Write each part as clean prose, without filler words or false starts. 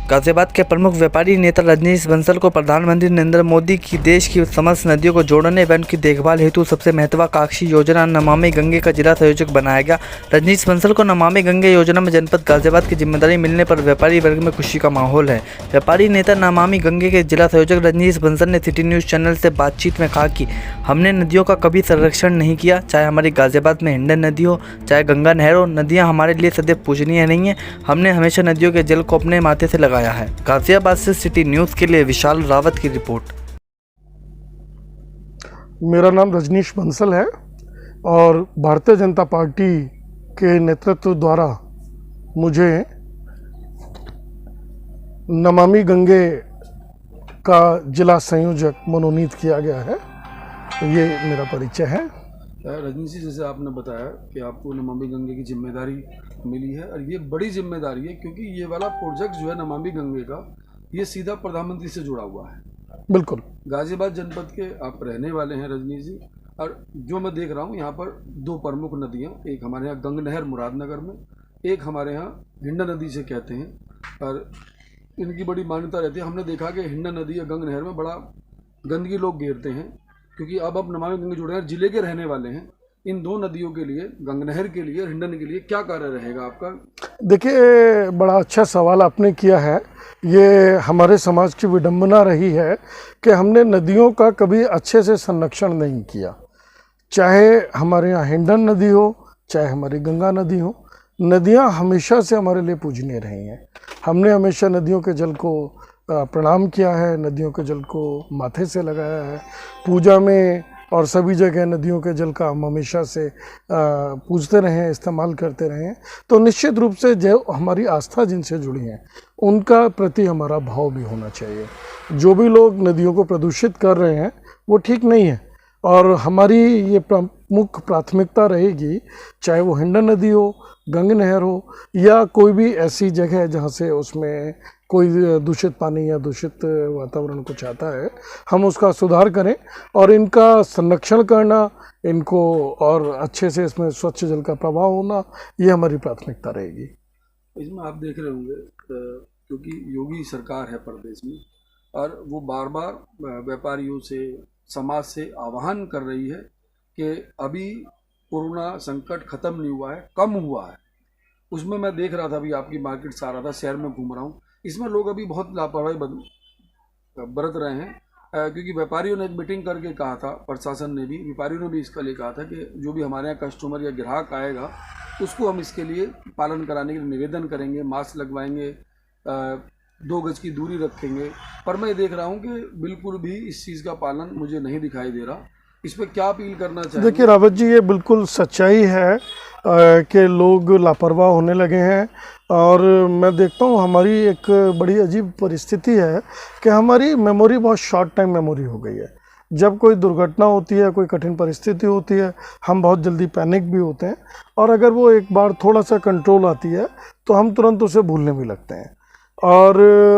गाजियाबाद के प्रमुख व्यापारी नेता रजनीश बंसल को प्रधानमंत्री नरेंद्र मोदी की देश की समस्त नदियों को जोड़ने एवं उनकी देखभाल हेतु सबसे महत्वाकांक्षी योजना नमामि गंगे का जिला संयोजक बनाया गया। रजनीश बंसल को नमामि गंगे योजना में जनपद गाजियाबाद की जिम्मेदारी मिलने पर व्यापारी वर्ग में खुशी का माहौल है। व्यापारी नेता नमामि गंगे के जिला संयोजक रजनीश बंसल ने सिटी न्यूज़ चैनल से बातचीत में कहा कि हमने नदियों का कभी संरक्षण नहीं किया, चाहे हमारी गाजियाबाद में हिंडन नदी हो, चाहे गंगा नहर हो। नदियाँ हमारे लिए सदैव पूजनीय नहीं है। हमने हमेशा नदियों के जल को अपने माथे से लगाया है। गाजियाबाद से सिटी न्यूज़ के लिए विशाल रावत की रिपोर्ट। मेरा नाम रजनीश बंसल है और भारतीय जनता पार्टी के नेतृत्व द्वारा मुझे नमामि गंगे का जिला संयोजक मनोनीत किया गया है। ये मेरा परिचय है। रजनीश जी, जैसे आपने बताया कि आपको नमामि गंगे की जिम्मेदारी मिली है और ये बड़ी जिम्मेदारी है क्योंकि ये वाला प्रोजेक्ट जो है नमामि गंगे का, ये सीधा प्रधानमंत्री से जुड़ा हुआ है। बिल्कुल। गाजियाबाद जनपद के आप रहने वाले हैं रजनीश जी, और जो मैं देख रहा हूँ यहाँ पर दो प्रमुख नदियाँ, एक हमारे यहाँ गंग नहर मुरादनगर में, एक हमारे यहाँ हिंडन नदी से कहते हैं, और इनकी बड़ी मान्यता रहती है। हमने देखा कि हिंडन नदी या गंग नहर में बड़ा गंदगी लोग घेरते हैं, क्योंकि अब नमामि गंगे जुड़े हैं, जिले के रहने वाले हैं। इन दो नदियों के लिए, गंग नहर के लिए, हिंडन के लिए क्या कार्य रहेगा आपका? देखिए, बड़ा अच्छा सवाल आपने किया है। ये हमारे समाज की विडंबना रही है कि हमने नदियों का कभी अच्छे से संरक्षण नहीं किया। चाहे हमारे यहाँ हिंडन नदी हो, चाहे हमारी गंगा नदी हो, नदियाँ हमेशा से हमारे लिए पूजनीय रही हैं। हमने हमेशा नदियों के जल को प्रणाम किया है, नदियों के जल को माथे से लगाया है। पूजा में और सभी जगह नदियों के जल का हम हमेशा से पूजते रहे हैं, इस्तेमाल करते रहे हैं। तो निश्चित रूप से जो हमारी आस्था जिनसे जुड़ी है उनका प्रति हमारा भाव भी होना चाहिए। जो भी लोग नदियों को प्रदूषित कर रहे हैं वो ठीक नहीं है, और हमारी ये प्रमुख प्राथमिकता रहेगी, चाहे वो हिंडन नदी हो, गंग नहर हो, या कोई भी ऐसी जगह जहाँ से उसमें कोई दूषित पानी या दूषित वातावरण को चाहता है, हम उसका सुधार करें और इनका संरक्षण करना, इनको और अच्छे से इसमें स्वच्छ जल का प्रवाह होना, ये हमारी प्राथमिकता रहेगी। इसमें आप देख रहे होंगे क्योंकि योगी सरकार है प्रदेश में, और वो बार बार व्यापारियों से, समाज से आह्वान कर रही है कि अभी कोरोना संकट ख़त्म नहीं हुआ है, कम हुआ है। उसमें मैं देख रहा था, अभी आपकी मार्केट से आ रहा था, शहर में घूम रहा हूँ, इसमें लोग अभी बहुत लापरवाही बरत रहे हैं, क्योंकि व्यापारियों ने एक मीटिंग करके कहा था, प्रशासन ने भी, व्यापारियों ने भी इसका लिए कहा था कि जो भी हमारे यहाँ कस्टमर या ग्राहक आएगा उसको हम इसके लिए पालन कराने के लिए निवेदन करेंगे, मास्क लगवाएंगे, 2 गज की दूरी रखेंगे। पर मैं देख रहा हूँ कि बिल्कुल भी इस चीज़ का पालन मुझे नहीं दिखाई दे रहा। इस पर क्या अपील करना चाहिए? देखिए रावत जी, ये बिल्कुल सच्चाई है कि लोग लापरवाह होने लगे हैं, और मैं देखता हूँ हमारी एक बड़ी अजीब परिस्थिति है कि हमारी मेमोरी बहुत शॉर्ट टाइम मेमोरी हो गई है। जब कोई दुर्घटना होती है, कोई कठिन परिस्थिति होती है, हम बहुत जल्दी पैनिक भी होते हैं, और अगर वो एक बार थोड़ा सा कंट्रोल आती है तो हम तुरंत उसे भूलने भी लगते हैं। और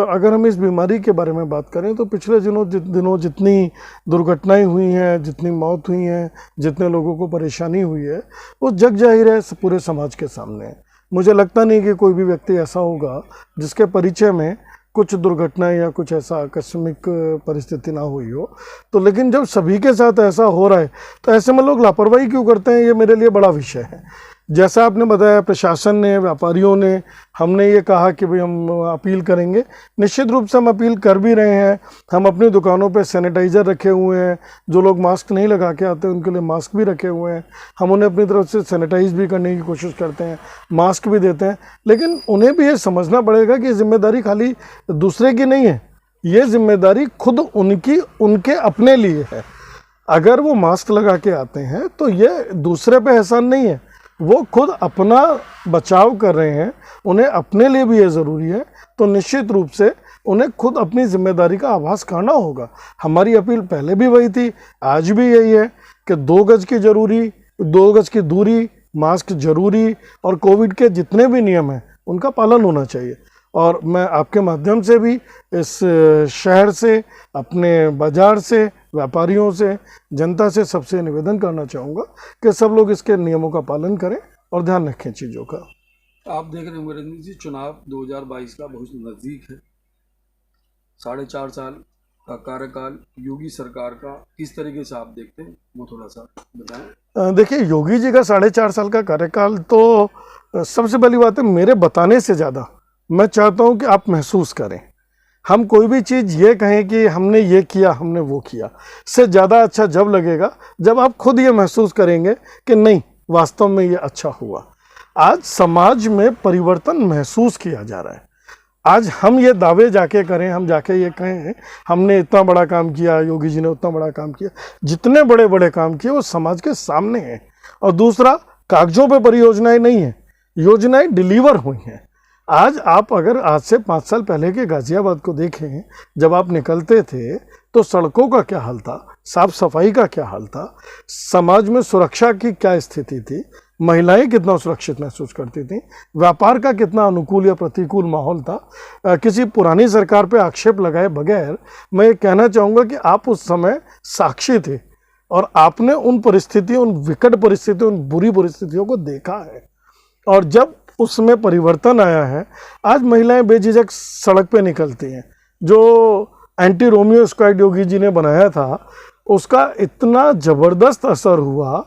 अगर हम इस बीमारी के बारे में बात करें तो पिछले दिनों जितनी दुर्घटनाएं हुई हैं, जितनी मौत हुई हैं, जितने लोगों को परेशानी हुई है, वो जग जाहिर है पूरे समाज के सामने है। मुझे लगता नहीं कि कोई भी व्यक्ति ऐसा होगा जिसके परिचय में कुछ दुर्घटनाएं या कुछ ऐसा आकस्मिक परिस्थिति ना हुई हो। तो लेकिन जब सभी के साथ ऐसा हो रहा है तो ऐसे में लोग लापरवाही क्यों करते हैं, ये मेरे लिए बड़ा विषय है। जैसा आपने बताया, प्रशासन ने, व्यापारियों ने, हमने ये कहा कि भाई हम अपील करेंगे। निश्चित रूप से हम अपील कर भी रहे हैं। हम अपनी दुकानों पे सैनिटाइज़र रखे हुए हैं, जो लोग मास्क नहीं लगा के आते उनके लिए मास्क भी रखे हुए हैं। हम उन्हें अपनी तरफ से सैनिटाइज भी करने की कोशिश करते हैं, मास्क भी देते हैं। लेकिन उन्हें भी ये समझना पड़ेगा कि जिम्मेदारी खाली दूसरे की नहीं है, ये जिम्मेदारी खुद उनके अपने लिए है। अगर वो मास्क लगा के आते हैं तो ये दूसरे पे एहसान नहीं है, वो खुद अपना बचाव कर रहे हैं, उन्हें अपने लिए भी ये ज़रूरी है। तो निश्चित रूप से उन्हें खुद अपनी जिम्मेदारी का आभास करना होगा। हमारी अपील पहले भी वही थी, आज भी यही है कि 2 गज की दूरी, मास्क जरूरी, और कोविड के जितने भी नियम हैं उनका पालन होना चाहिए। और मैं आपके माध्यम से भी इस शहर से, अपने बाज़ार से, व्यापारियों से, जनता से सबसे निवेदन करना चाहूँगा कि सब लोग इसके नियमों का पालन करें और ध्यान रखें चीज़ों का। आप देख रहे होंगे रजनीश जी, चुनाव 2022 का बहुत नज़दीक है। 4.5 साल का कार्यकाल योगी सरकार का किस तरीके से आप देखते हैं, वो थोड़ा सा बताएं। देखिए, योगी जी का 4.5 साल का कार्यकाल तो सबसे पहली बात है, मेरे बताने से ज़्यादा मैं चाहता हूं कि आप महसूस करें। हम कोई भी चीज़ ये कहें कि हमने ये किया, हमने वो किया, से ज़्यादा अच्छा जब लगेगा जब आप खुद ये महसूस करेंगे कि नहीं, वास्तव में ये अच्छा हुआ। आज समाज में परिवर्तन महसूस किया जा रहा है। आज हम ये दावे जाके करें, हम जाके ये कहें हमने इतना बड़ा काम किया, योगी जी ने उतना बड़ा काम किया, जितने बड़े बड़े काम किए वो समाज के सामने हैं। और दूसरा, कागजों पे परियोजनाएं नहीं हैं, योजनाएं डिलीवर हुई हैं। आज आप अगर आज से 5 साल पहले के गाजियाबाद को देखें, जब आप निकलते थे तो सड़कों का क्या हाल था, साफ सफाई का क्या हाल था, समाज में सुरक्षा की क्या स्थिति थी, महिलाएं कितना सुरक्षित महसूस करती थीं, व्यापार का कितना अनुकूल या प्रतिकूल माहौल था। किसी पुरानी सरकार पे आक्षेप लगाए बगैर मैं ये कहना चाहूँगा कि आप उस समय साक्षी थे और आपने उन परिस्थितियों, उन विकट परिस्थितियों, उन बुरी परिस्थितियों को देखा है। और जब उसमें परिवर्तन आया है, आज महिलाएं बेझिझक सड़क पे निकलती हैं। जो anti Romeo squad Yogi ji ने बनाया था, उसका इतना ज़बरदस्त असर हुआ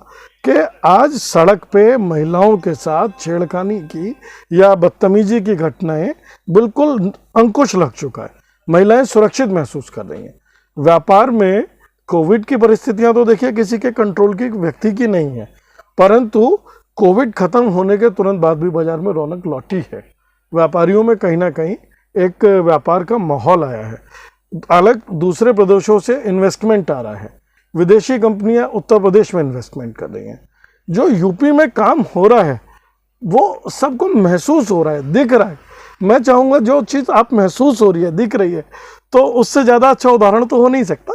कि आज सड़क पे महिलाओं के साथ छेड़खानी की या बदतमीजी की घटनाएं बिल्कुल अंकुश लग चुका है। महिलाएं सुरक्षित महसूस कर रही हैं। व्यापार में कोविड की परिस्थितियां तो देखिए किसी के कंट्रोल की, व्यक्ति की नहीं है, परंतु कोविड खत्म होने के तुरंत बाद भी बाजार में रौनक लौटी है। व्यापारियों में कहीं ना कहीं एक व्यापार का माहौल आया है। अलग दूसरे प्रदेशों से इन्वेस्टमेंट आ रहा है, विदेशी कंपनियां उत्तर प्रदेश में इन्वेस्टमेंट कर रही हैं। जो यूपी में काम हो रहा है वो सबको महसूस हो रहा है, दिख रहा है। मैं चाहूँगा जो चीज़ आप महसूस हो रही है, दिख रही है, तो उससे ज़्यादा अच्छा उदाहरण तो हो नहीं सकता।